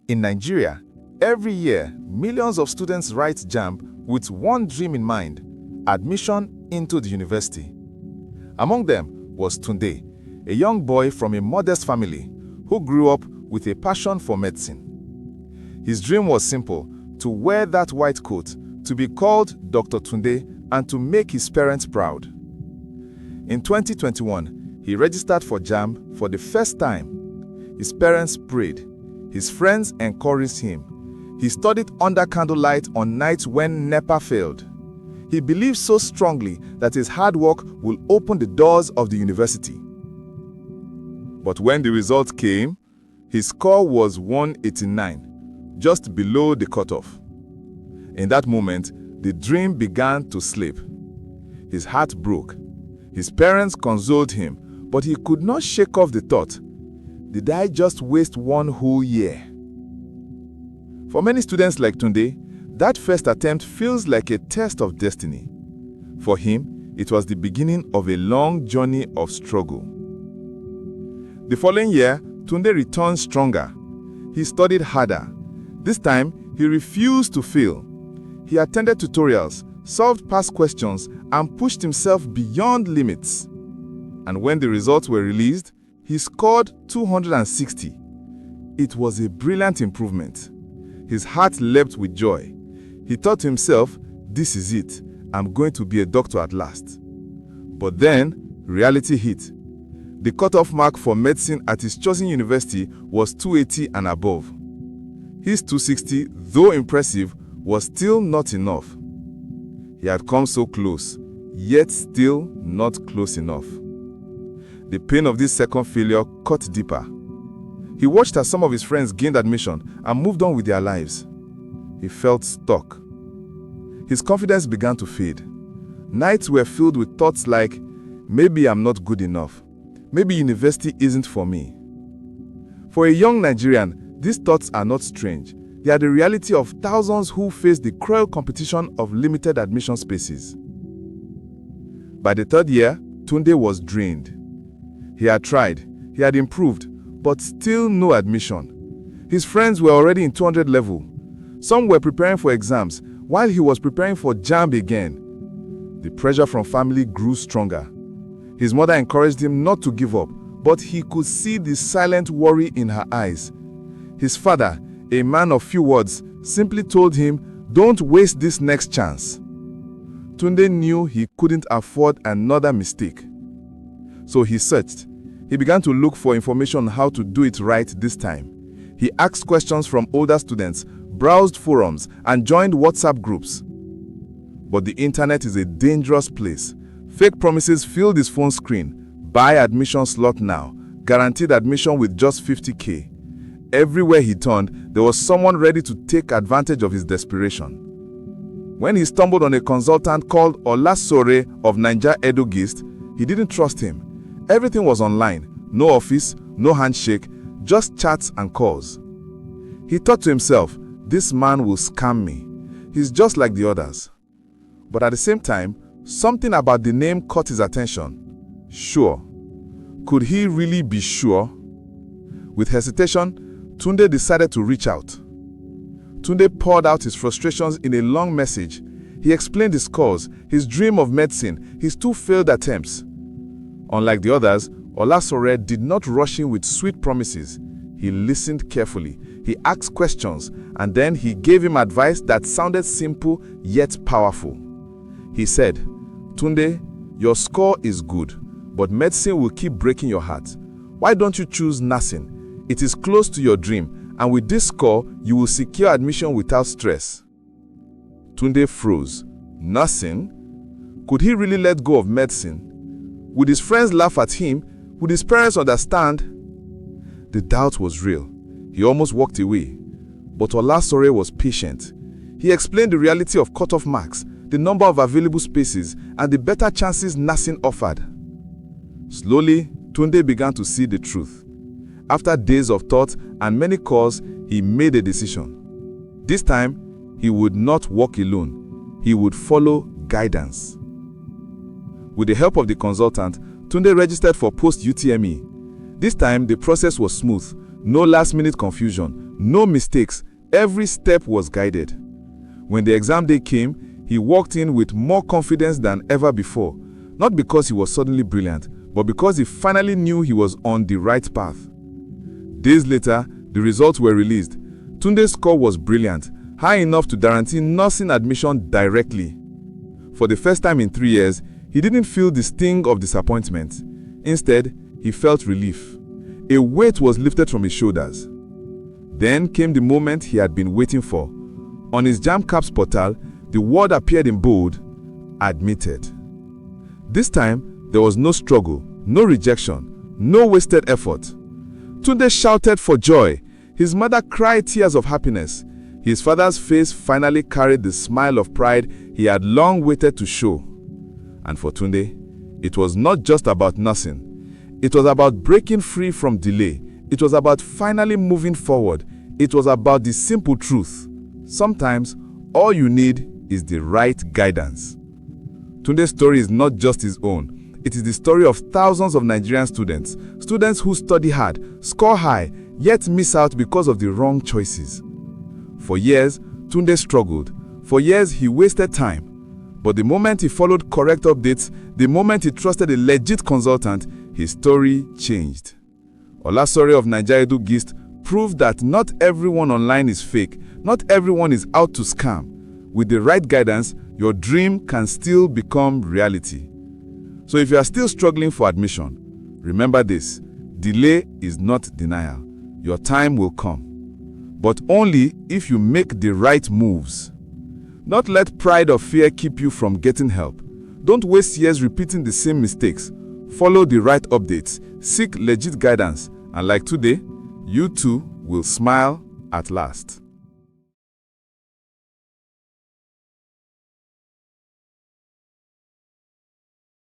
In Nigeria, every year, millions of students write JAMB with one dream in mind: admission into the university. Among them was Tunde, a young boy from a modest family who grew up with a passion for medicine. His dream was simple: to wear that white coat, to be called Dr. Tunde, and to make his parents proud. In 2021, he registered for JAMB for the first time. His parents prayed. His friends encouraged him. He studied under candlelight on nights when NEPA failed. He believed so strongly that his hard work will open the doors of the university. But when the results came, his score was 189, just below the cutoff. In that moment, the dream began to slip. His heart broke. His parents consoled him, but he could not shake off the thought: did I just waste one whole year? For many students like Tunde, that first attempt feels like a test of destiny. For him, it was the beginning of a long journey of struggle. The following year, Tunde returned stronger. He studied harder. This time, he refused to fail. He attended tutorials, solved past questions, and pushed himself beyond limits. And when the results were released, he scored 260. It was a brilliant improvement. His heart leapt with joy. He thought to himself, this is it. I'm going to be a doctor at last. But then, reality hit. The cutoff mark for medicine at his chosen university was 280 and above. His 260, though impressive, was still not enough. He had come so close, yet still not close enough. The pain of this second failure cut deeper. He watched as some of his friends gained admission and moved on with their lives. He felt stuck. His confidence began to fade. Nights were filled with thoughts like, maybe I'm not good enough. Maybe university isn't for me. For a young Nigerian, these thoughts are not strange. They are the reality of thousands who face the cruel competition of limited admission spaces. By the third year, Tunde was drained. He had tried, he had improved, but still no admission. His friends were already in 200 level. Some were preparing for exams, while he was preparing for JAMB again. The pressure from family grew stronger. His mother encouraged him not to give up, but he could see the silent worry in her eyes. His father, a man of few words, simply told him, don't waste this next chance. Tunde knew he couldn't afford another mistake. So he searched. He began to look for information on how to do it right this time. He asked questions from older students, browsed forums, and joined WhatsApp groups. But the internet is a dangerous place. Fake promises filled his phone screen. Buy admission slot now. Guaranteed admission with just 50K. Everywhere he turned, there was someone ready to take advantage of his desperation. When he stumbled on a consultant called Ola Sure of NaijaEduGist, he didn't trust him. Everything was online. No office, no handshake, just chats and calls. He thought to himself, this man will scam me. He's just like the others. But at the same time, something about the name caught his attention. Sure. Could he really be sure? With hesitation, Tunde decided to reach out. Tunde poured out his frustrations in a long message. He explained his cause, his dream of medicine, his 2 failed attempts. Unlike the others, Ola Sure did not rush in with sweet promises. He listened carefully. He asked questions, and then he gave him advice that sounded simple yet powerful. He said, Tunde, your score is good, but medicine will keep breaking your heart. Why don't you choose nursing? It is close to your dream, and with this score, you will secure admission without stress. Tunde froze. Nursing? Could he really let go of medicine? Would his friends laugh at him? Would his parents understand? The doubt was real. He almost walked away. But Ola Sure was patient. He explained the reality of cutoff marks, the number of available spaces, and the better chances nursing offered. Slowly, Tunde began to see the truth. After days of thought and many calls, he made a decision. This time, he would not walk alone. He would follow guidance. With the help of the consultant, Tunde registered for Post-UTME. This time, the process was smooth. No last-minute confusion, no mistakes. Every step was guided. When the exam day came, he walked in with more confidence than ever before, not because he was suddenly brilliant, but because he finally knew he was on the right path. Days later, the results were released. Tunde's score was brilliant, high enough to guarantee nursing admission directly. For the first time in 3 years, he didn't feel the sting of disappointment. Instead, he felt relief. A weight was lifted from his shoulders. Then came the moment he had been waiting for. On his JAMB CAPS portal, the word appeared in bold, admitted. This time, there was no struggle, no rejection, no wasted effort. Tunde shouted for joy. His mother cried tears of happiness. His father's face finally carried the smile of pride he had long waited to show. And for Tunde, it was not just about nursing. It was about breaking free from delay. It was about finally moving forward. It was about the simple truth. Sometimes, all you need is the right guidance. Tunde's story is not just his own. It is the story of thousands of Nigerian students who study hard, score high, yet miss out because of the wrong choices. For years, Tunde struggled. For years, he wasted time. But the moment he followed correct updates, the moment he trusted a legit consultant, his story changed. Ola Sure of NaijaEduGist proved that not everyone online is fake, not everyone is out to scam. With the right guidance, your dream can still become reality. So if you are still struggling for admission, remember this: delay is not denial. Your time will come, but only if you make the right moves. Don't let pride or fear keep you from getting help. Don't waste years repeating the same mistakes. Follow the right updates, seek legit guidance, and like today, you too will smile at last.